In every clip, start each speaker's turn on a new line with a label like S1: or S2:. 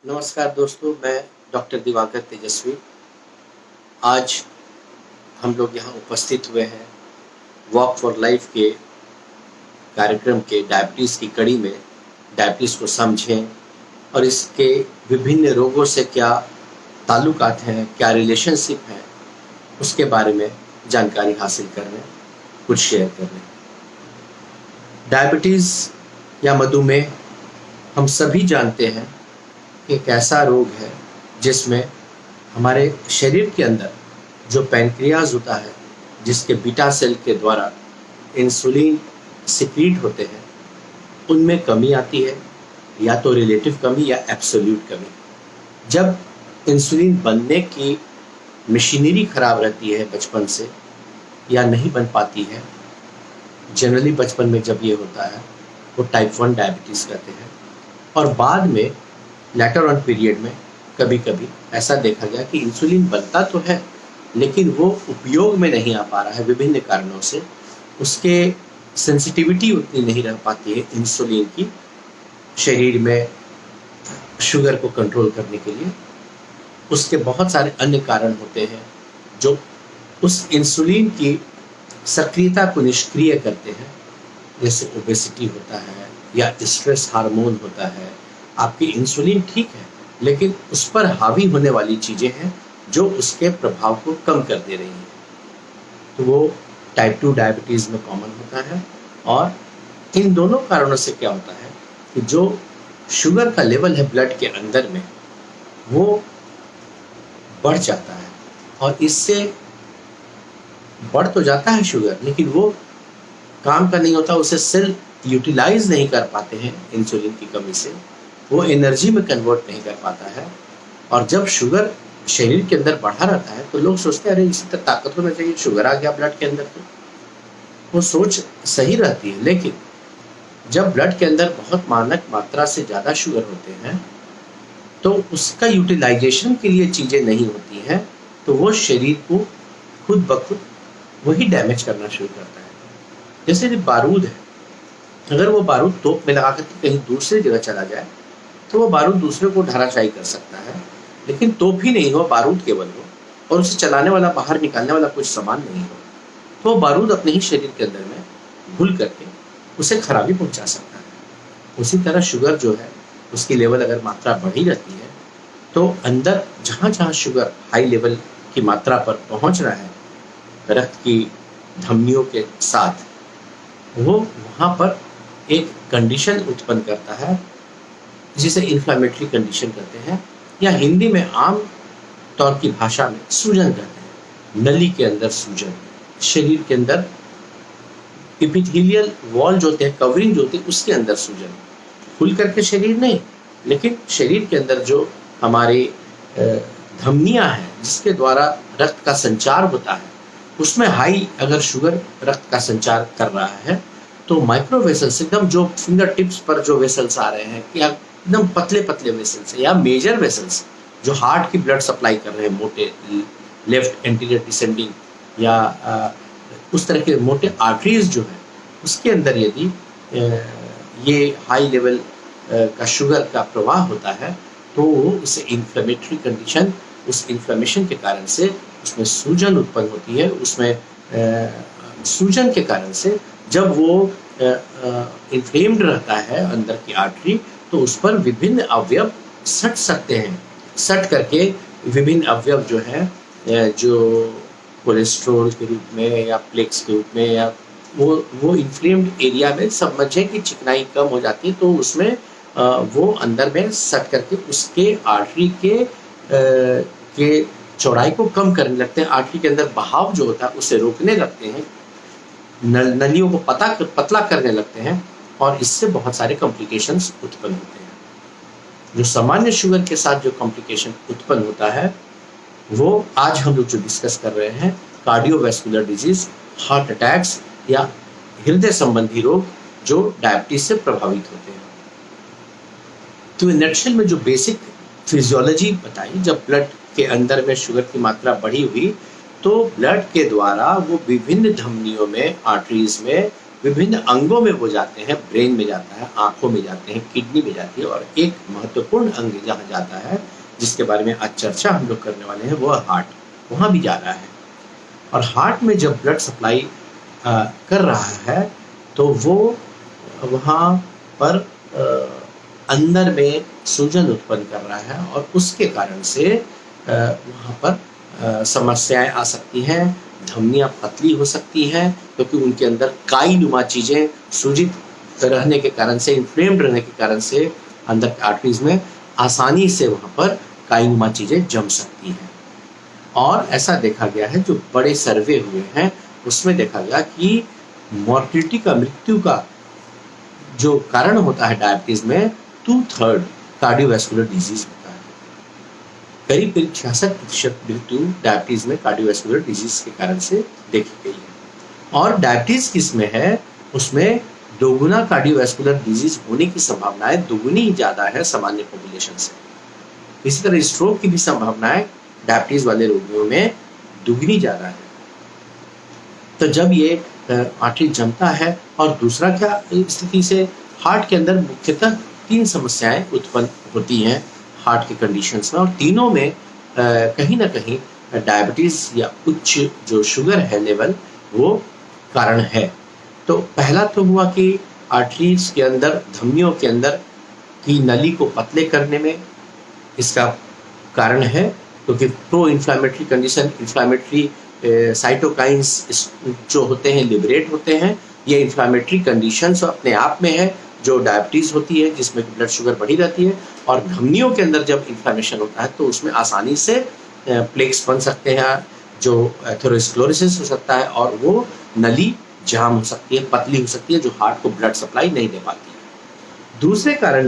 S1: नमस्कार दोस्तों, मैं डॉक्टर दिवाकर तेजस्वी। आज हम लोग यहाँ उपस्थित हुए हैं वॉक फॉर लाइफ के कार्यक्रम के डायबिटीज़ की कड़ी में। डायबिटीज़ को समझें और इसके विभिन्न रोगों से क्या ताल्लुकात हैं, क्या रिलेशनशिप हैं, उसके बारे में जानकारी हासिल करने, कुछ शेयर करने। डायबिटीज़ या मधुमेह हम सभी जानते हैं कि एक ऐसा रोग है जिसमें हमारे शरीर के अंदर जो पैनक्रियाज होता है, जिसके बीटा सेल के द्वारा इंसुलिन सिक्रीट होते हैं, उनमें कमी आती है, या तो रिलेटिव कमी या एब्सोल्यूट कमी। जब इंसुलिन बनने की मशीनरी खराब रहती है बचपन से या नहीं बन पाती है, जनरली बचपन में जब ये होता है वो टाइप 1 डायबिटीज़ कहते हैं। और बाद में लेटर ऑन पीरियड में कभी कभी ऐसा देखा गया कि इंसुलिन बनता तो है लेकिन वो उपयोग में नहीं आ पा रहा है विभिन्न कारणों से। उसके सेंसिटिविटी उतनी नहीं रह पाती है इंसुलिन की शरीर में शुगर को कंट्रोल करने के लिए। उसके बहुत सारे अन्य कारण होते हैं जो उस इंसुलिन की सक्रियता को निष्क्रिय करते हैं, जैसे ओबेसिटी होता है या स्ट्रेस हार्मोन होता है। आपकी इंसुलिन ठीक है लेकिन उस पर हावी होने वाली चीज़ें हैं जो उसके प्रभाव को कम कर दे रही हैं। तो वो टाइप 2 डायबिटीज़ में कॉमन होता है। और इन दोनों कारणों से क्या होता है कि जो शुगर का लेवल है ब्लड के अंदर में वो बढ़ जाता है, और इससे बढ़ तो जाता है शुगर लेकिन वो काम का नहीं होता, उसे सेल यूटिलाइज नहीं कर पाते हैं इंसुलिन की कमी से, वो एनर्जी में कन्वर्ट नहीं कर पाता है। और जब शुगर शरीर के अंदर बढ़ा रहता है तो लोग सोचते हैं अरे इससे तो ताकत होना चाहिए, शुगर आ गया ब्लड के अंदर। तो वो सोच सही रहती है, लेकिन जब ब्लड के अंदर बहुत मानक मात्रा से ज़्यादा शुगर होते हैं तो उसका यूटिलाइजेशन के लिए चीज़ें नहीं होती हैं, तो वो शरीर को खुद ब खुद वही डैमेज करना शुरू करता है। जैसे बारूद है, अगर वो बारूद तोप में लगा करके कहीं दूसरी जगह चला जाए तो वो बारूद दूसरे को धराशायी कर सकता है, लेकिन तोप ही नहीं हो, बारूद केवल हो और उसे चलाने वाला, बाहर निकालने वाला कुछ सामान नहीं हो, तो वो बारूद अपने ही शरीर के अंदर में घुल करके उसे खराबी पहुंचा सकता है। उसी तरह शुगर जो है उसकी लेवल अगर मात्रा बढ़ी रहती है तो अंदर जहाँ जहाँ शुगर हाई लेवल की मात्रा पर पहुँच रहा है रक्त की धमनियों के साथ, वो वहाँ पर एक कंडीशन उत्पन्न करता है जिसे इन्फ्लामेटरी कंडीशन कहते हैं, या हिंदी में आम तौर की भाषा में सूजन कहते हैं। नली के अंदर सूजन, शरीर के अंदर एपिथेलियल वॉल जो होते हैं, कवरिंग जो होती है, उसके अंदर सूजन। खुल करके शरीर नहीं, लेकिन शरीर के अंदर जो हमारी धमनियाँ हैं जिसके द्वारा रक्त का संचार होता है, उसमें हाई अगर शुगर रक्त का संचार कर रहा है तो माइक्रो वेसल्स, एकदम जो फिंगर टिप्स पर जो वेसल्स आ रहे हैं, या एकदम पतले पतले वेसल्स या मेजर वेसल्स जो हार्ट की ब्लड सप्लाई कर रहे हैं, मोटे लेफ्ट एंटीरियर डिसेंडिंग या उस तरह के मोटे आर्टरीज जो है, उसके अंदर यदि ये हाई लेवल का शुगर का प्रवाह होता है तो उसे इन्फ्लेमेटरी कंडीशन, उस इन्फ्लेमेशन के कारण से उसमें सूजन उत्पन्न होती है। उसमें सूजन के कारण से जब वो इन्फ्लेम्ड रहता है अंदर की आर्टरी, तो उस पर विभिन्न अवयव सट सकते हैं। सट करके विभिन्न अवयव जो है, जो कोलेस्ट्रॉल के रूप में या प्लेक्स के रूप में, या वो इन्फ्लेम्ड एरिया में समझें कि चिकनाई कम हो जाती है, तो उसमें वो अंदर में सट करके उसके आर्टरी के चौड़ाई को कम करने लगते हैं। आर्टरी के अंदर बहाव जो होता है उसे रोकने लगते हैं, नलियों को पतला करने लगते हैं, और इससे बहुत सारे कॉम्प्लिकेशंस उत्पन्न होते हैं। जो सामान्य शुगर के साथ जो कॉम्प्लिकेशन उत्पन्न होता है वो आज हम लोग जो डिस्कस कर रहे हैं, कार्डियोवैस्कुलर डिजीज, हार्ट अटैक्स या हृदय संबंधी रोग जो डायबिटीज से प्रभावित होते हैं। तो नटशेल में जो बेसिक फिजियोलॉजी बताई, जब ब्लड के अंदर में शुगर की मात्रा बढ़ी हुई तो ब्लड के द्वारा वो विभिन्न धमनियों में, आर्टरीज में विभिन्न अंगों में वो जाते हैं, ब्रेन में जाता है, आंखों में जाते हैं, किडनी में जाती है, और एक महत्वपूर्ण अंग जहाँ जाता है जिसके बारे में आज चर्चा हम लोग करने वाले हैं वो हार्ट, वहाँ भी जा रहा है। और हार्ट में जब ब्लड सप्लाई कर रहा है तो वो वहाँ पर अंदर में सूजन उत्पन्न कर रहा है, और उसके कारण से वहाँ पर समस्याएं आ सकती हैं, धमनियाँ पतली हो सकती हैं, क्योंकि उनके अंदर काई नुमा चीज़ें सूजित रहने के कारण से, इन्फ्लेम्ड रहने के कारण से अंदर के आर्टरीज में आसानी से वहाँ पर काई नुमा चीज़ें जम सकती हैं। और ऐसा देखा गया है, जो बड़े सर्वे हुए हैं उसमें देखा गया कि मॉर्टिलिटी का, मृत्यु का जो कारण होता है डायबिटीज में, 2/3 कार्डियोवैस्कुलर डिजीज होता है। करीब 66% मृत्यु डायबिटीज में कार्डियोवैस्कुलर डिजीज के कारण से देखी गई है। और डायबिटीज किसमें है, उसमें दोगुना कार्डियोवैस्कुलर डिजीज होने की संभावनाएं दुगुनी ही ज्यादा है सामान्य पॉपुलेशन से। इसी तरह स्ट्रोक की भी संभावनाएं डायबिटीज वाले रोगियों में दुगनी ज्यादा है। तो जब ये आर्टरी जमता है, और दूसरा क्या स्थिति से हार्ट के अंदर मुख्यतः 3 समस्याएं उत्पन्न होती हैं हार्ट के कंडीशंस में, और तीनों में कहीं ना कहीं डायबिटीज या उच्च जो शुगर है लेवल, वो कारण है। तो पहला तो हुआ कि आर्टरीज के अंदर, धमनियों के अंदर की नली को पतले करने में इसका कारण है, क्योंकि pro inflammatory condition, inflammatory cytokines जो होते हैं लिबरेट होते हैं। ये इन्फ्लामेटरी कंडीशंस अपने आप में है जो डायबिटीज़ होती है, जिसमें ब्लड शुगर बढ़ी रहती है, और धमनियों के अंदर जब इन्फ्लामेशन होता है तो उसमें आसानी से प्लेक्स बन सकते हैं, जो एथेरोस्क्लेरोसिस हो सकता है, और वो नली जाम हो सकती है, पतली हो सकती है, जो हार्ट को ब्लड सप्लाई नहीं दे पाती है। दूसरे कारण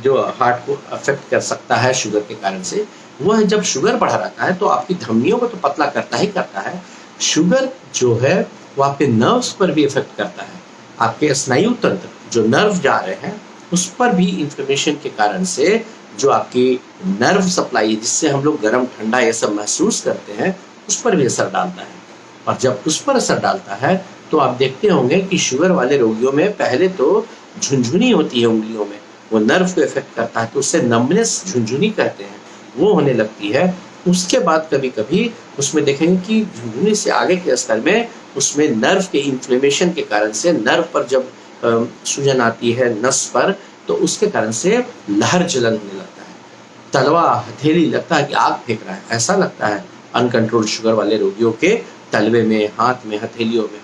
S1: जो हार्ट को अफेक्ट कर सकता है शुगर के कारण से, वो है जब शुगर बढ़ा रहता है तो आपकी धमनियों को तो पतला करता ही करता है, शुगर जो है वो आपके नर्व्स पर भी इफेक्ट करता है। आपके स्नायु तंत्र, जो नर्व जा रहे हैं, उस पर भी इन्फ्लेमेशन के कारण से जो आपकी नर्व सप्लाई, जिससे हम लोग गर्म ठंडा ये सब महसूस करते हैं, उस पर भी असर डालता है। और जब उस पर असर डालता है तो आप देखते होंगे कि शुगर वाले रोगियों में पहले तो झुंझुनी होती है उंगलियों में, वो नर्व को इफेक्ट करता है, तो उससे नमनेस, झुंझुनी कहते हैं, वो होने लगती है। उसके बाद कभी कभी उसमें देखेंगे कि झुंझुनी से आगे के स्तर में उसमें नर्व के इन्फ्लेमेशन के कारण से, नर्व पर जब सूजन आती है नस पर, तो उसके कारण से लहर जलन होने लगता है, तलवा, हथेली लगता है कि आग फेंक रहा है, ऐसा लगता है अनकंट्रोल्ड शुगर वाले रोगियों के तलवे में, हाथ में, हथेलियों में।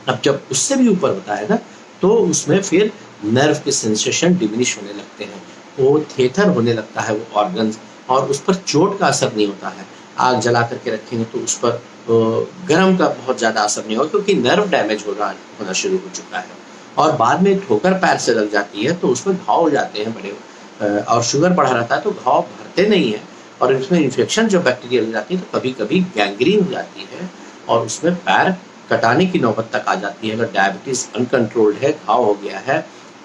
S1: अब जब उससे भी ऊपर होता है ना, तो उसमें फिर नर्व के सेंसेशन डिमिनिश होने लगते हैं, वो थेथर होने लगता है वो ऑर्गन्स, और उस पर चोट का असर नहीं होता है। आग जला करके रखेंगे तो उस पर गर्म का बहुत ज़्यादा असर नहीं होगा, क्योंकि नर्व डैमेज होना शुरू हो चुका है। और बाद में ठोकर पैर से लग जाती है तो उसमें घाव हो जाते हैं बड़े, और शुगर बढ़ा रहता है तो घाव भरते नहीं है, और इसमें इन्फेक्शन जो बैक्टीरिया लग जाती है तो कभी कभी गैंग्रीन हो जाती है, और उसमें पैर कटाने की नौबत तक आ जाती है। अगर डायबिटीज़ अनकंट्रोल्ड है, घाव हो गया है,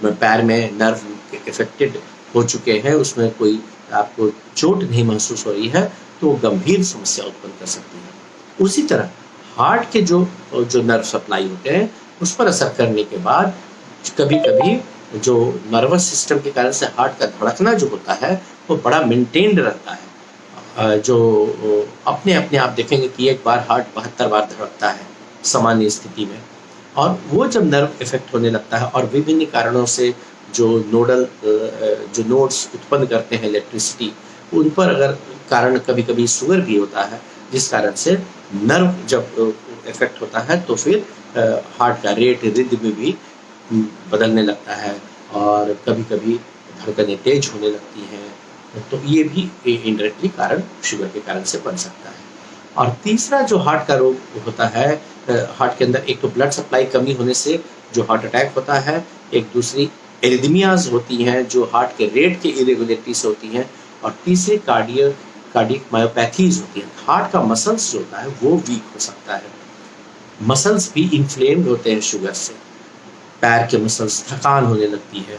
S1: पैर में नर्व इफेक्टेड हो चुके हैं, उसमें कोई आपको चोट नहीं महसूस हो रही है, तो वो गंभीर समस्या उत्पन्न कर सकती है। उसी तरह हार्ट के जो नर्व सप्लाई होते हैं, उस पर असर करने के बाद कभी कभी जो नर्वस सिस्टम के कारण से हार्ट का धड़कना जो होता है वो बड़ा मेंटेन्ड रहता है। जो अपने आप देखेंगे कि एक बार हार्ट 72 बार धड़कता है सामान्य स्थिति में, और वो जब नर्व इफेक्ट होने लगता है और विभिन्न कारणों से जो जो नोड्स उत्पन्न करते हैं इलेक्ट्रिसिटी, उन पर अगर कारण कभी कभी शुगर भी होता है, जिस कारण से नर्व जब इफेक्ट होता है तो फिर हार्ट का रेट, रिदम भी बदलने लगता है, और कभी कभी धड़कनें तेज होने लगती हैं। तो ये भी इनडायरेक्टली कारण शुगर के कारण से बन सकता है। और तीसरा जो हार्ट का रोग होता है, हार्ट के अंदर एक तो ब्लड सप्लाई कमी होने से जो हार्ट अटैक होता है, एक दूसरी एरिथमियाज होती हैं जो हार्ट के रेट के इरेगुलरिटी से होती हैं, और तीसरी कार्डियक मायोपैथीज होती हैं। हार्ट का मसल्स जो होता है वो वीक हो सकता है, मसल्स भी इन्फ्लेम्ड होते हैं शुगर से, पैर के मसल्स, थकान होने लगती है,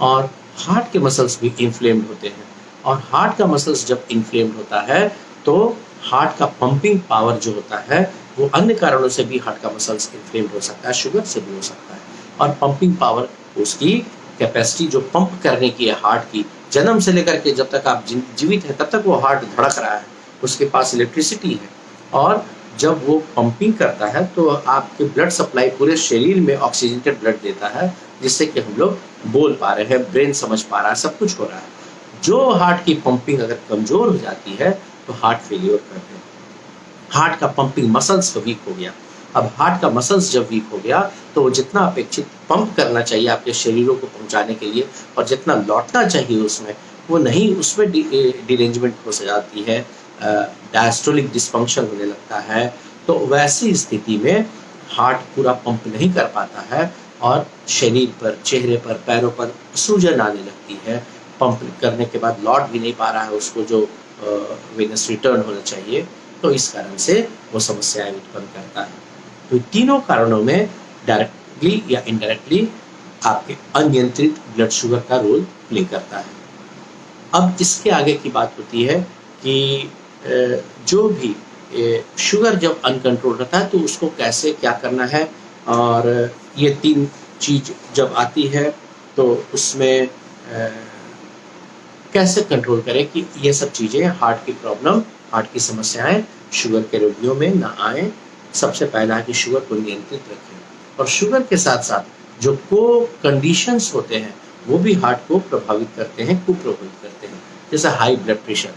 S1: और हार्ट के मसल्स भी इन्फ्लेम्ड होते हैं। और हार्ट का मसल्स जब इन्फ्लेम्ड होता है तो हार्ट का पंपिंग पावर जो होता है वो अन्य कारणों से भी हार्ट का मसल्स इन्फ्लेम्ड हो सकता है, शुगर से भी हो सकता है। और पंपिंग पावर, उसकी कैपेसिटी जो पंप करने की है हार्ट की, जन्म से लेकर के जब तक आप जीवित हैं तब तक वो हार्ट धड़क रहा है, उसके पास इलेक्ट्रिसिटी है। और जब वो पंपिंग करता है तो आपके ब्लड सप्लाई पूरे शरीर में ऑक्सीजनेटेड ब्लड देता है, जिससे कि हम लोग बोल पा रहे हैं, ब्रेन समझ पा रहा है, सब कुछ हो रहा है। जो हार्ट की पंपिंग अगर कमजोर हो जाती है तो हार्ट फेलियर करते हैं। हार्ट का पंपिंग मसल्स तो वीक हो गया। अब हार्ट का मसल्स जब वीक हो गया तो वो जितना अपेक्षित पंप करना चाहिए आपके शरीरों को पहुंचाने के लिए और जितना लौटना चाहिए उसमें, वो नहीं, उसमें डिरेंजमेंट हो जाती है, डायस्टोलिक डिस्फंक्शन होने लगता है। तो वैसी स्थिति में हार्ट पूरा पंप नहीं कर पाता है और शरीर पर, चेहरे पर, पैरों पर सूजन आने लगती है। पंप करने के बाद लौट भी नहीं पा रहा है उसको जो वेनस रिटर्न होना चाहिए, तो इस कारण से वो समस्याएं उत्पन्न करता है। तो तीनों कारणों में डायरेक्टली या इनडायरेक्टली आपके अनियंत्रित ब्लड शुगर का रोल प्ले करता है। अब इसके आगे की बात होती है कि जो भी शुगर जब अनकंट्रोल रहता है तो उसको कैसे क्या करना है, और ये तीन चीज जब आती है तो उसमें कैसे कंट्रोल करें कि ये सब चीजें, हार्ट की प्रॉब्लम, हार्ट की समस्याएं शुगर के रोगियों में ना आए। सबसे पहला है कि शुगर को नियंत्रित रखें, और शुगर के साथ साथ जो को कंडीशंस होते हैं वो भी हार्ट को प्रभावित करते हैं, कुप्रभावित करते हैं, जैसे हाई ब्लड प्रेशर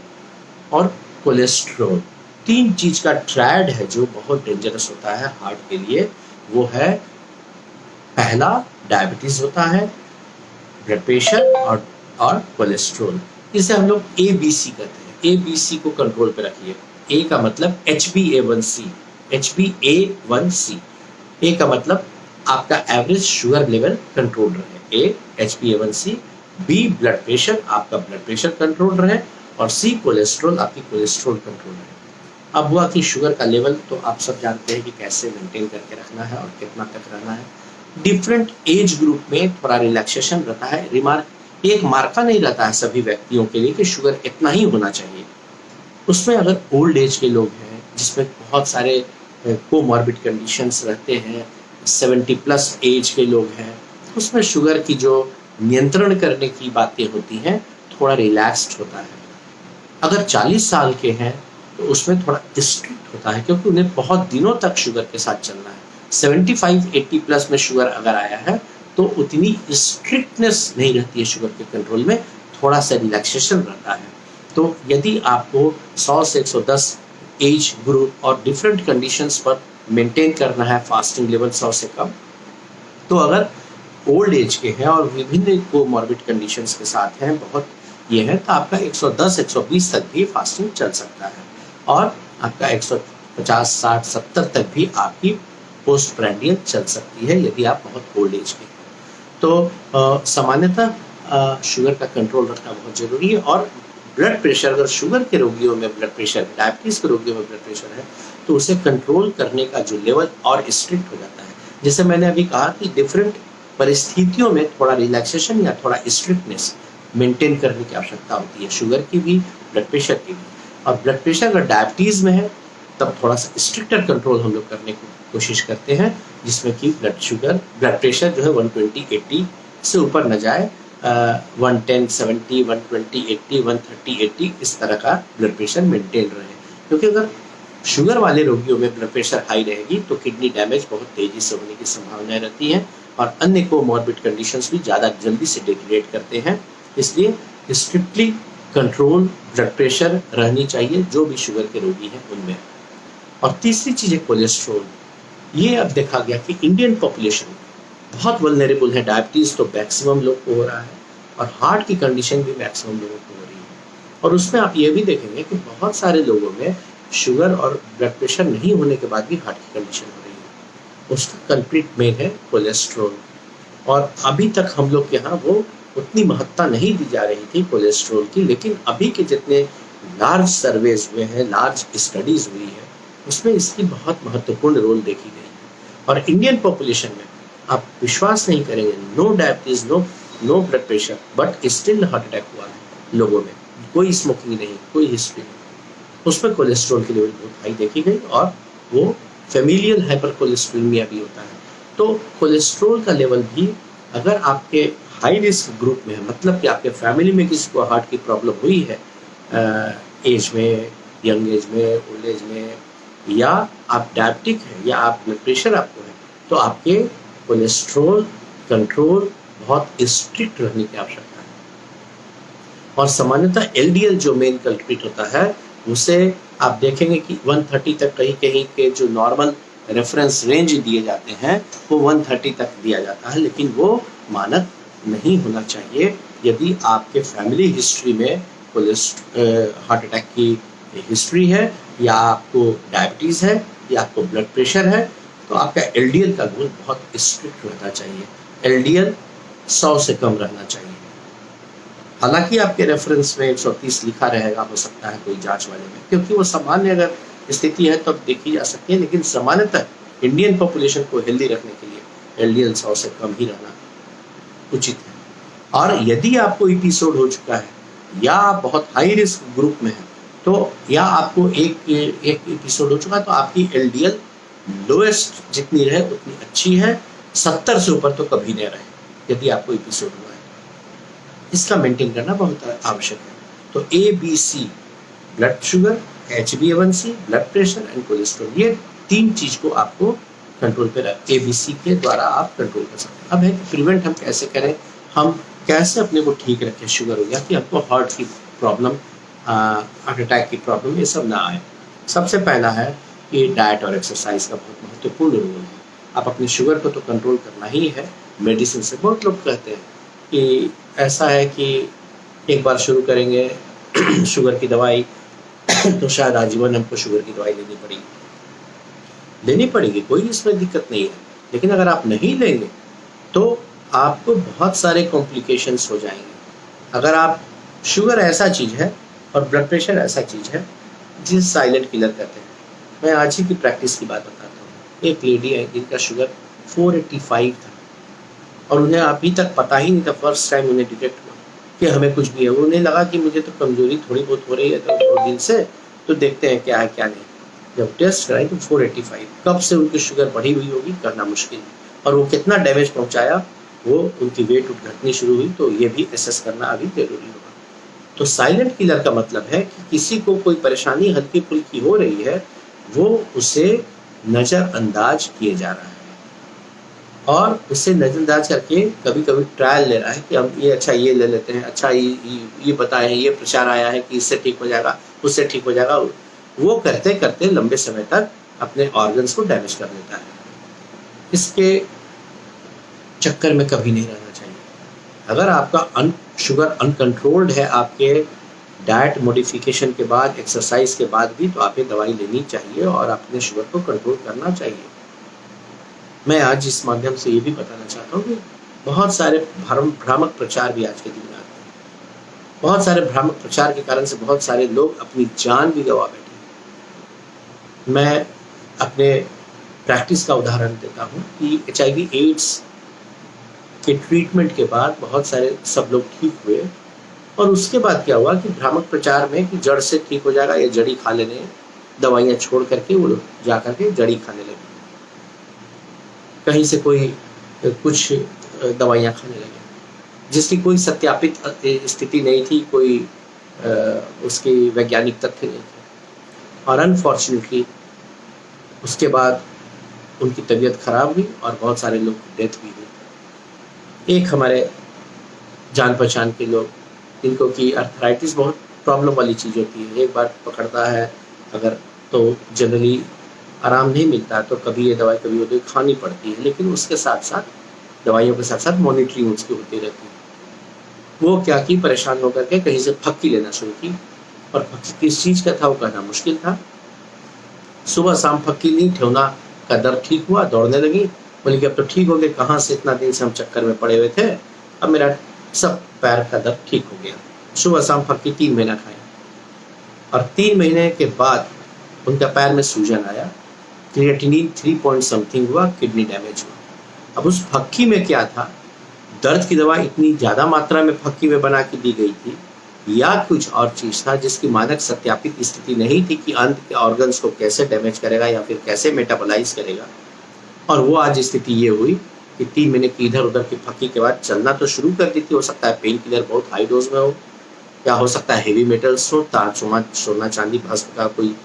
S1: और कोलेस्ट्रॉल। तीन चीज का ट्रायड है जो बहुत डेंजरस होता है हार्ट के लिए। वो है, पहला डायबिटीज होता है, ब्लड प्रेशर और कोलेस्ट्रॉल। इसे हम लोग ABC कहते हैं। ABC को कंट्रोल पे रखिए। A का मतलब HbA1c, HbA1c। A का मतलब आपका एवरेज शुगर लेवल कंट्रोल रहे, A HbA1c। B blood pressure, आपका ब्लड प्रेशर कंट्रोल रहे, और C कोलेस्ट्रॉल, आपकी कोलेस्ट्रॉल कंट्रोल रहे। अब हुआ कि शुगर का लेवल तो आप सब जानते हैं कि कैसे मेंटेन करके रखना है और कितना तक रहना है। डिफरेंट एज ग्रुप में थोड़ा रिलैक्सेशन रहता है, एक मार्का नहीं रहता है सभी व्यक्तियों के लिए कि शुगर इतना ही होना चाहिए। उसमें अगर ओल्ड एज के लोग हैं जिसमें बहुत सारे कोमॉर्बिड कंडीशंस रहते हैं, 70+ एज के लोग हैं, उसमें शुगर की जो नियंत्रण करने की बातें होती हैं थोड़ा रिलैक्स्ड होता है। अगर 40 साल के हैं तो उसमें थोड़ा स्ट्रिक्ट होता है, क्योंकि उन्हें बहुत दिनों तक शुगर के साथ चलना है। 75-80+ में शुगर अगर आया है तो उतनी स्ट्रिक्टनेस नहीं रहती है शुगर के कंट्रोल में, थोड़ा सा रिलैक्सेशन रहता है। तो यदि आपको 100 से 110 एज ग्रुप और डिफरेंट कंडीशंस पर मेंटेन करना है फास्टिंग लेवल 100 से कम, तो अगर ओल्ड एज के हैं और विभिन्न कोमॉर्बिड कंडीशंस के साथ हैं, बहुत ये है, तो आपका 110-120 तक भी फास्टिंग चल सकता है, और आपका 150, 60, 70 तक भी आपकी पोस्ट प्रैंडियल चल सकती है यदि आप बहुत ओल्ड एज के हैं। तो सामान्यतः शुगर का कंट्रोल रखना बहुत जरूरी है। और ब्लड प्रेशर, अगर शुगर के रोगियों में ब्लड प्रेशर, डायबिटीज के रोगियों में ब्लड प्रेशर है तो उसे कंट्रोल करने का जो लेवल और स्ट्रिक्ट हो जाता है। जैसे मैंने अभी कहा कि डिफरेंट परिस्थितियों में थोड़ा रिलैक्सेशन या थोड़ा स्ट्रिक्टनेस मेंटेन करने की आवश्यकता होती है, शुगर की भी, ब्लड प्रेशर की भी। और ब्लड प्रेशर अगर डायबिटीज में है तब थोड़ा सा स्ट्रिक्टर कंट्रोल हम लोग करने की कोशिश करते हैं, जिसमें कि ब्लड प्रेशर जो है 120-80 से ऊपर न जाए, 110-70, 120-80, 130-80 इस तरह का ब्लड प्रेशर मेंटेन रहे। क्योंकि अगर शुगर वाले रोगियों में ब्लड प्रेशर हाई रहेगी तो किडनी डैमेज बहुत तेजी से होने की संभावनाएं रहती हैं, और अन्य कोमॉर्बिड कंडीशंस भी ज़्यादा जल्दी से डिग्रेड करते हैं। इसलिए स्ट्रिक्टली कंट्रोल ब्लड प्रेशर रहनी चाहिए जो भी शुगर के रोगी हैं उनमें। और तीसरी चीज़ है कोलेस्ट्रॉल। ये अब देखा गया कि इंडियन पॉपुलेशन बहुत वल्नरेबल है। डायबिटीज़ तो मैक्सिमम लोग को हो रहा है, और हार्ट की कंडीशन भी मैक्सिमम लोगों को हो रही है। और उसमें आप ये भी देखेंगे कि बहुत सारे लोगों में शुगर और ब्लड प्रेशर नहीं होने के बाद भी हार्ट की कंडीशन हो रही है। उसका कल्प्रिट मेन है कोलेस्ट्रॉल। और अभी तक हम लोग के यहाँ वो उतनी महत्ता नहीं दी जा रही थी कोलेस्ट्रॉल की, लेकिन अभी के जितने लार्ज सर्वेज हुए हैं, लार्ज स्टडीज हुई है, उसमें इसकी बहुत महत्वपूर्ण रोल देखी गई है। और इंडियन पॉपुलेशन में आप विश्वास नहीं करेंगे, no diabetes, no blood pressure, but still heart attack हुआ है लोगों में। कोई स्मोकिंग नहीं, कोई हिस्ट्री नहीं, उसमें कोलेस्ट्रॉल की लेवल बहुत हाई देखी गई और वो फेमिलियल हाइपरकोलेस्टेरोलेमिया भी होता है। तो कोलेस्ट्रॉल का लेवल भी अगर आपके हाई रिस्क ग्रुप में है, मतलब कि आपके फैमिली में किसी को हार्ट की प्रॉब्लम हुई है एज में, यंग एज में, ओल्ड एज में, या आप डायबिटिक हैं या आप ब्लड प्रेशर आपको है, तो आपके कोलेस्ट्रॉल कंट्रोल बहुत स्ट्रिक्ट रहने की आवश्यकता है। और सामान्यतः एलडीएल जो मेन कल्प्रिट होता है उसे आप देखेंगे कि 130 तक कहीं कहीं के जो नॉर्मल रेफरेंस रेंज दिए जाते हैं वो 130 तक दिया जाता है, लेकिन वो मानक नहीं होना चाहिए। यदि आपके फैमिली हिस्ट्री में हार्ट अटैक की हिस्ट्री है, या आपको डायबिटीज़ है, या आपको ब्लड प्रेशर है, तो आपका एलडीएल का गोल बहुत स्ट्रिक्ट रहना चाहिए। एलडीएल 100 से कम रहना चाहिए। हालांकि आपके रेफरेंस में 130 लिखा रहेगा, हो सकता है कोई जांच वाले में, क्योंकि वो सामान्य अगर स्थिति है तो देखी जा सकती है, लेकिन सामान्यतः इंडियन पॉपुलेशन को हेल्दी रखने के लिए एलडीएल 100 से कम ही रहना उचित है। और यदि आपको एपिसोड हो चुका है या आप बहुत हाई रिस्क ग्रुप में हैं, तो या आपको एक एपिसोड हो चुका है, तो आपकी एलडीएल लोएस्ट जितनी रहे उतनी अच्छी है। 70 से ऊपर तो कभी नहीं रहे यदि आपको एपिसोड हुआ है। इसका मेंटेन करना बहुत आवश्यक है। तो ABC blood sugar, HbA1c, blood pressure and cholesterol, ये 3 चीज को आपको कंट्रोल पे रख ABC के द्वारा आप कंट्रोल कर सकते हैं। अब है कि प्रिवेंट हम कैसे करें, हम कैसे अपने को ठीक रखें, शुगर हो गया कि आपको हार्ट की प्रॉब्लम, हार्ट अटैक की प्रॉब्लम, ये सब ना आए। सबसे पहला है कि डाइट और एक्सरसाइज का बहुत महत्वपूर्ण रोल है। आप अपनी शुगर को तो कंट्रोल करना ही है मेडिसिन से। बहुत लोग कहते हैं कि ऐसा है कि एक बार शुरू करेंगे शुगर की दवाई तो शायद आजीवन हमको शुगर की दवाई लेनी पड़ेगी, कोई इसमें दिक्कत नहीं है। लेकिन अगर आप नहीं लेंगे तो आपको बहुत सारे कॉम्प्लिकेशंस हो जाएंगे। अगर आप, शुगर ऐसा चीज़ है और ब्लड प्रेशर ऐसा चीज़ है जिसे साइलेंट किलर कहते हैं। मैं आज ही की प्रैक्टिस की बात बताता हूँ। एक लेडी है जिनका शुगर 485 था और उन्हें अभी तक पता ही नहीं था, फर्स्ट टाइम उन्हें डिटेक्ट हुआ कि हमें कुछ भी है। उन्हें लगा कि मुझे तो कमजोरी थोड़ी बहुत हो रही है तो 2 दिन से, तो देखते हैं क्या है क्या नहीं। जब टेस्ट कराई तो 485, कब से उनकी शुगर बढ़ी हुई होगी कहना मुश्किल है। और वो कितना डैमेज पहुंचाया, वो उनकी वेट घटनी शुरू हुई, तो ये भी एसेस करना अभी जरूरी होगा। तो साइलेंट किलर का मतलब है कि किसी को कोई परेशानी हल्की फुल्की हो रही है, वो उसे नज़रअंदाज किए जा रहा है और उसे नज़रअंदाज करके कभी कभी ट्रायल ले रहा है कि हम ये अच्छा ये ले लेते हैं, अच्छा ये बताएं, ये प्रचार आया है कि इससे ठीक हो जाएगा, उससे ठीक हो जाएगा। वो करते करते लंबे समय तक अपने ऑर्गन्स को डैमेज कर लेता है। इसके चक्कर में कभी नहीं रहना चाहिए। अगर आपका शुगर अनकंट्रोल्ड है, आपके डाइट मॉडिफिकेशन के बाद, एक्सरसाइज के बाद भी, तो आपको दवाई लेनी चाहिए और अपने शुगर को कंट्रोल करना चाहिए। मैं आज इस माध्यम से ये भी बताना चाहता हूँ कि बहुत सारे भ्रामक प्रचार भी आज के दिन में आते हैं। बहुत सारे भ्रामक प्रचार के कारण से बहुत सारे लोग अपनी जान भी गंवा बैठे। मैं अपने प्रैक्टिस का उदाहरण देता हूँ कि HIV एड्स के ट्रीटमेंट के बाद बहुत सारे सब लोग ठीक हुए, और उसके बाद क्या हुआ कि भ्रामक प्रचार में कि जड़ से ठीक हो जाएगा, या जड़ी खा लेने, दवाइयाँ छोड़ करके वो लोग जा करके जड़ी खाने लगे, कहीं से कोई कुछ दवाइयाँ खाने लगे जिसकी कोई सत्यापित स्थिति नहीं थी, कोई उसकी वैज्ञानिक तथ्य नहीं थे। और अनफॉर्चुनेटली उसके बाद उनकी तबीयत खराब हुई और बहुत सारे लोग की डेथ भी हुई। एक हमारे जान पहचान के लोग, जिनको कि अर्थराइटिस बहुत प्रॉब्लम वाली चीज़ होती है, एक बार पकड़ता है अगर तो जनरली आराम नहीं मिलता, तो कभी ये दवाई कभी वो दवाई खानी पड़ती है, लेकिन उसके साथ साथ दवाइयों के साथ साथ मॉनिटरिंग उसकी होती रहती है। वो क्या की परेशान होकर के कहीं से फक्की लेना शुरू की, और फक्की किस चीज़ का था वो कहना मुश्किल था। सुबह शाम फक्की ली, ठेवना का दर्द ठीक हुआ, दौड़ने लगी, बोली कि अब तो ठीक हो गए, कहाँ से इतना दिन से हम चक्कर में पड़े हुए थे, अब मेरा सब पैर का दर्द ठीक हो गया। सुबह शाम फक्की 3 महीना खाई, और 3 महीने के बाद उनका पैर में सूजन आया, क्रिएटिनिन 3 पॉइंट समथिंग हुआ, किडनी डैमेज हुआ। अब उस फक्की में क्या था, दर्द की दवा इतनी ज़्यादा मात्रा में फक्की में बना के दी गई थी या कुछ और चीज़ था जिसकी मानक सत्यापित स्थिति नहीं थी कि अंत के ऑर्गन्स को कैसे डैमेज करेगा या फिर कैसे मेटाबोलाइज करेगा। और वो आज स्थिति ये हुई कि 3 महीने की इधर उधर की फक्की के बाद चलना तो शुरू कर दी थी। हो सकता है पेन किलर बहुत हाई डोज में हो, या हो सकता है हेवी मेटल्स हो, तार सोना चांदी भस्म का कोई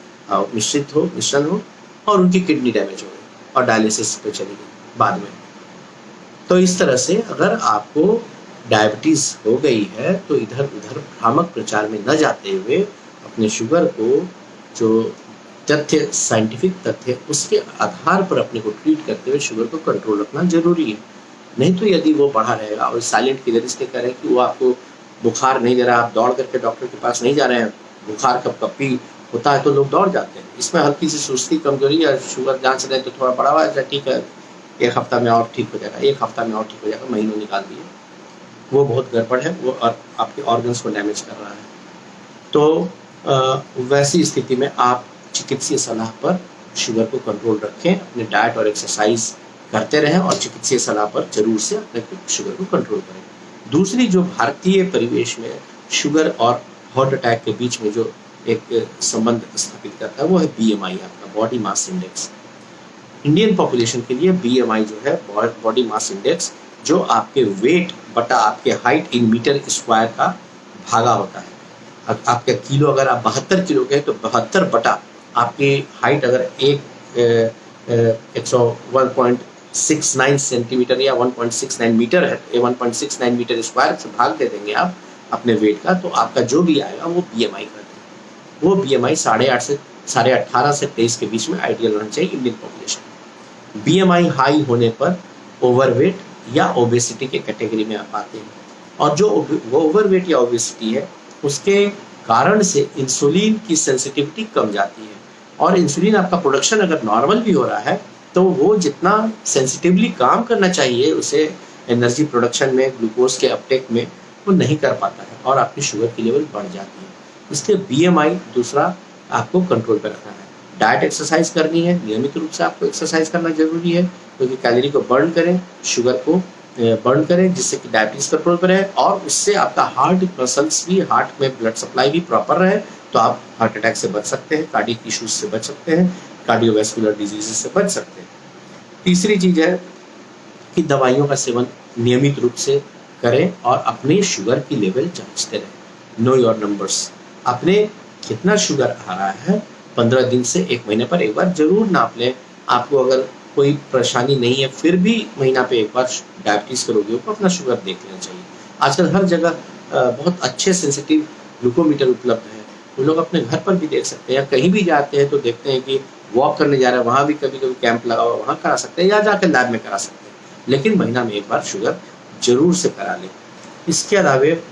S1: मिश्रण हो, और उनकी किडनी डैमेज हो गई और डायलिसिस पे चली गई बाद में। तो इस तरह से अगर आपको डायबिटीज़ हो गई है तो इधर उधर भ्रामक प्रचार में न जाते हुए अपने शुगर को, जो तथ्य साइंटिफिक तथ्य उसके आधार पर अपने को ट्रीट करते हुए शुगर को कंट्रोल रखना जरूरी है। नहीं तो यदि वो बढ़ा रहेगा, और साइलेंट किलर इसलिए कह रहे हैं कि वो आपको बुखार नहीं दे रहा, आप दौड़ करके डॉक्टर के पास नहीं जा रहे हैं, बुखार कब कभी होता है तो लोग दौड़ जाते हैं, इसमें हल्की सी सुस्ती कमजोरी या शुगर जांच रहे तो थोड़ा बढ़ा हुआ है, ठीक है 1 हफ्ता में और ठीक हो जाएगा, 1 हफ्ता में और ठीक हो जाएगा, महीनों निकाल दिए, वो बहुत गड़बड़ है, वो और आपके ऑर्गन्स को डैमेज कर रहा है। तो वैसी स्थिति में आप चिकित्सीय सलाह पर शुगर को कंट्रोल रखें, अपने डाइट और एक्सरसाइज करते रहें और चिकित्सीय सलाह पर जरूर से अपने शुगर को कंट्रोल करें। दूसरी जो भारतीय परिवेश में शुगर और हार्ट अटैक के बीच में जो एक संबंध स्थापित करता है वो है BMI, आपका body mass index. Indian population के लिए BMI जो है बॉडी मास इंडेक्स, जो आपके वेट बटा आपके हाइट इन मीटर स्क्वायर का भागा होता है। आपका किलो अगर आप 72 किलो के हैं तो 72 बटा आपकी हाइट अगर 1.69 सेंटीमीटर या 1.69 मीटर है, 1.69 मीटर स्क्वायर से भाग दे देंगे आप अपने वेट का, तो आपका जो भी आएगा वो BMI कर देंगे। वो BMI 8.5 से 18.5 से 23 के बीच में आइडियल होना चाहिए इंडियन पॉपुलेशन। BMI हाई होने पर ओवरवेट या ओबेसिटी के कैटेगरी में आप आते हैं, और जो ओवरवेट या ओबेसिटी है उसके कारण से इंसुलिन की सेंसिटिविटी कम जाती है, और इंसुलिन आपका प्रोडक्शन अगर नॉर्मल भी हो रहा है तो वो जितना सेंसिटिवली काम करना चाहिए उसे एनर्जी प्रोडक्शन में, ग्लूकोज के अपटेक में, वो नहीं कर पाता है और आपकी शुगर की लेवल बढ़ जाती है। इसलिए BMI दूसरा आपको कंट्रोल पर रखना है। डाइट एक्सरसाइज करनी है, नियमित रूप से आपको एक्सरसाइज करना जरूरी है, क्योंकि कैलोरी को बर्न करें, शुगर को बर्न करें, जिससे कि डायबिटीज कंट्रोल पर रहे और उससे आपका हार्ट मसल्स भी, हार्ट में ब्लड सप्लाई भी प्रॉपर रहे, तो आप हार्ट अटैक से बच सकते हैं, कार्डियक इश्यूज से बच सकते हैं, कार्डियोवैस्कुलर डिजीजेस से बच सकते हैं। तीसरी चीज है कि दवाइयों का सेवन नियमित रूप से करें और अपने शुगर की लेवल जांचते रहें। नो योर नंबर्स, अपने कितना शुगर आ रहा है 15 दिन से 1 महीने पर एक बार जरूर नाप लें। आपको अगर कोई परेशानी नहीं है फिर भी महीना पे एक बार डायबिटीज के रोगियों को अपना शुगर देख लेना चाहिए। आजकल हर जगह बहुत अच्छे सेंसिटिव ग्लूकोमीटर उपलब्ध है, वो लोग अपने घर पर भी देख सकते हैं, या कहीं भी जाते हैं तो देखते हैं कि वॉक करने जा रहे हैं, वहाँ भी कभी कभी कैंप लगा हुआ, वहाँ करा सकते हैं, या जाकर लैब में करा सकते हैं, लेकिन महीना में एक बार शुगर जरूर से करा लें। इसके अलावे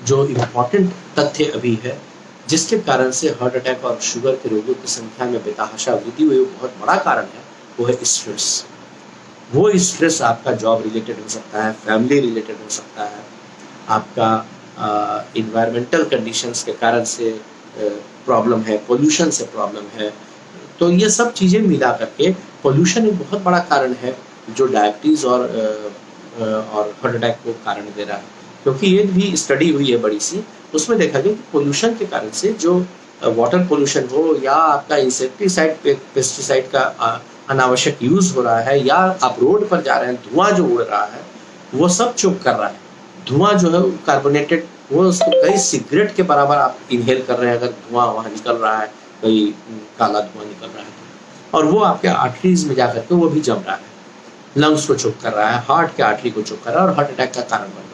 S1: जो इम्पॉर्टेंट तथ्य अभी है जिसके कारण से हार्ट अटैक और शुगर के रोगियों की संख्या में बेतहाशा वृद्धि हुई, बहुत बड़ा कारण है, वो है स्ट्रेस। वो स्ट्रेस आपका जॉब रिलेटेड हो सकता है, फैमिली रिलेटेड हो सकता है, आपका इन्वायरमेंटल कंडीशंस के कारण से प्रॉब्लम है, पोल्यूशन से प्रॉब्लम है। तो ये सब चीज़ें मिला करके पोल्यूशन एक बहुत बड़ा कारण है जो डायबिटीज़ और हार्ट अटैक को कारण दे रहा है, क्योंकि ये भी स्टडी हुई है बड़ी सी, उसमें देखा गया कि पोल्यूशन के कारण से जो वाटर पोल्यूशन हो या आपका इंसेक्टिसाइड पेस्टिसाइड का अनावश्यक यूज हो रहा है, या आप रोड पर जा रहे हैं धुआं जो उड़ रहा है वो सब चुप कर रहा है। धुआं जो है कार्बोनेटेड, वो उसको कई सिगरेट के बराबर आप इनहेल कर रहे हैं अगर धुआं वहाँ निकल रहा है, कोई काला धुआं निकल रहा है, और वो आपके आर्टरीज में जाकर के वो भी जम रहा है, लंग्स को चुप कर रहा है, हार्ट के आर्टरी को चुप कर रहा है और हार्ट अटैक का कारण बन रहा है।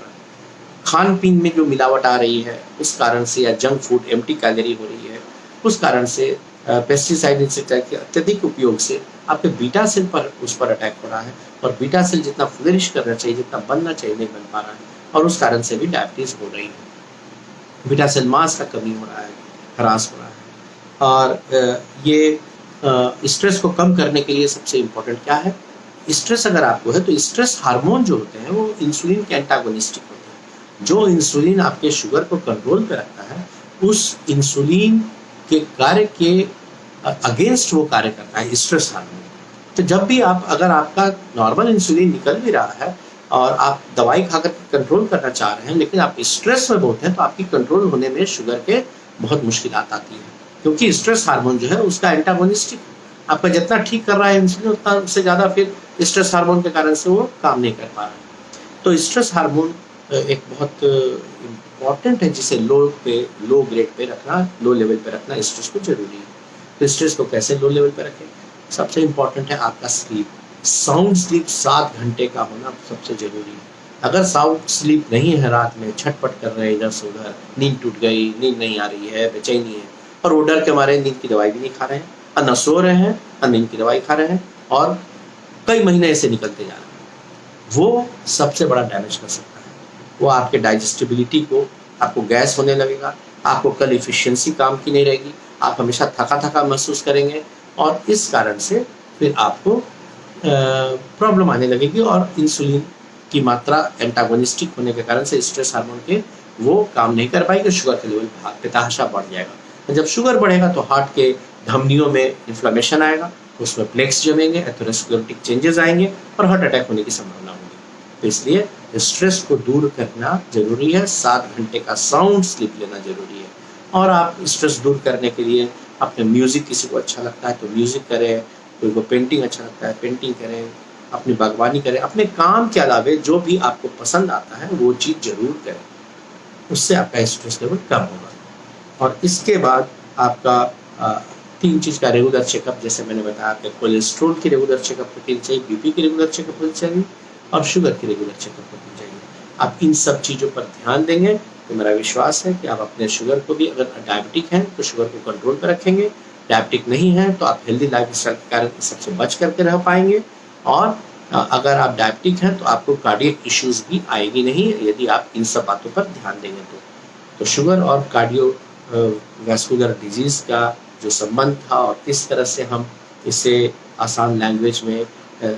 S1: खान पीन में जो मिलावट आ रही है उस कारण से, या जंक फूड, एम्प्टी कैलोरी हो रही है उस कारण से, पेस्टिसाइड इंसेक्टिसाइड के अत्यधिक उपयोग से आपके बीटा सेल पर उस पर अटैक हो रहा है, और बीटा सेल जितना फ्लरिश करना चाहिए, जितना बनना चाहिए, नहीं बन पा रहा है, और उस कारण से भी डायबिटीज हो रही है। बीटा सेल मास का कमी हो रहा है, ह्रास हो रहा है। और ये स्ट्रेस को कम करने के लिए सबसे इम्पोर्टेंट क्या है, स्ट्रेस अगर आपको है तो स्ट्रेस हार्मोन जो होते हैं वो इंसुलिन के एंटागोनिस्टिक होते हैं। जो इंसुलिन आपके शुगर को कंट्रोल पे रखता है, उस इंसुलिन के कार्य के अगेंस्ट वो कार्य करता है स्ट्रेस हार्मोन। तो जब भी आप, अगर आपका नॉर्मल इंसुलिन निकल भी रहा है और आप दवाई खाकर कंट्रोल करना चाह रहे हैं, लेकिन आप स्ट्रेस में बहुत हैं, तो आपकी कंट्रोल होने में शुगर के बहुत मुश्किलात आती है, क्योंकि स्ट्रेस हार्मोन जो है उसका एंटागोनिस्टिक आपका जितना ठीक कर रहा है इंसुलिन, उतना उससे ज़्यादा फिर स्ट्रेस हार्मोन के कारण से वो काम नहीं कर पा रहा है। तो स्ट्रेस हार्मोन एक बहुत इम्पॉर्टेंट है, जिसे लो ग्रेड पे रखना, लो लेवल पे रखना स्ट्रेस को जरूरी है। तो स्ट्रेस को कैसे लो लेवल पे रखें? सबसे इम्पॉर्टेंट है आपका स्लीप। साउंड स्लीप 7 घंटे का होना सबसे जरूरी है। अगर साउंड स्लीप नहीं है, रात में छटपट कर रहे हैं इधर से उधर, नींद टूट गई, नींद नहीं आ रही है, बेचैनी है, और वो डर के मारे नींद की दवाई भी नहीं खा रहे हैं, और न सो रहे हैं, और नींद की दवाई खा रहे हैं, और कई महीने ऐसे निकलते जा रहे हैं, वो सबसे बड़ा डैमेज कर सकता है। वो आपके डाइजेस्टिबिलिटी को, आपको गैस होने लगेगा, आपको कल इफिशियंसी काम की नहीं रहेगी, आप हमेशा थका थका महसूस करेंगे, और इस कारण से फिर आपको प्रॉब्लम आने लगेगी, और इंसुलिन की मात्रा एंटागोनिस्टिक होने के कारण से स्ट्रेस हार्मोन के वो काम नहीं कर पाएंगे, शुगर का लेवल बेतहाशा बढ़ जाएगा। जब शुगर बढ़ेगा तो हार्ट के धमनियों में इन्फ्लेमेशन आएगा, उसमें प्लेक्स जमेंगे, एथेरोस्क्लेरोटिक चेंजेस आएंगे, और हार्ट अटैक होने की संभावना होगी। तो इसलिए स्ट्रेस को दूर करना जरूरी है, 7 घंटे का साउंड स्लीप लेना जरूरी है। और आप स्ट्रेस दूर करने के लिए अपने म्यूजिक, किसी को अच्छा लगता है तो म्यूजिक करें, कोई को पेंटिंग अच्छा लगता है पेंटिंग करें, अपनी बागवानी करें, अपने काम के अलावे जो भी आपको पसंद आता है वो चीज़ जरूर करें, उससे आपका स्ट्रेस लेवल कम होगा। और इसके बाद आपका 3 चीज़ का रेगुलर चेकअप, जैसे मैंने बताया, आपके कोलेस्ट्रॉल की रेगुलर चेकअप होनी चाहिए, बीपी की रेगुलर चेकअप होनी चाहिए, और शुगर की रेगुलर चेकअप होनी चाहिए। आप इन सब चीज़ों पर ध्यान देंगे तो मेरा विश्वास है कि आप अपने शुगर को भी, अगर डायबिटिक हैं तो शुगर को कंट्रोल पर रखेंगे, डायबिटिक नहीं है तो आप हेल्दी लाइफस्टाइल के कारण सबसे बच करके रह पाएंगे। और अगर आप डायबिटिक हैं तो आपको कार्डियक इश्यूज भी आएगी नहीं, यदि आप इन सब बातों पर ध्यान देंगे तो शुगर और कार्डियो वैस्कुलर डिजीज़ का जो संबंध था, और किस तरह से हम इसे आसान लैंग्वेज में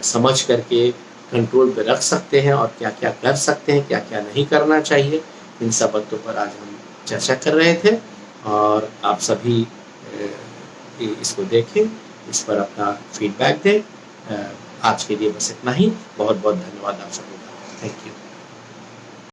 S1: समझ करके कंट्रोल पे रख सकते हैं, और क्या क्या कर सकते हैं, क्या क्या नहीं करना चाहिए, इन सब बातों पर आज हम चर्चा कर रहे थे। और आप सभी इसको देखें, इस पर अपना फीडबैक दें। आज के लिए बस इतना ही। बहुत बहुत धन्यवाद आप सभी का। Thank you.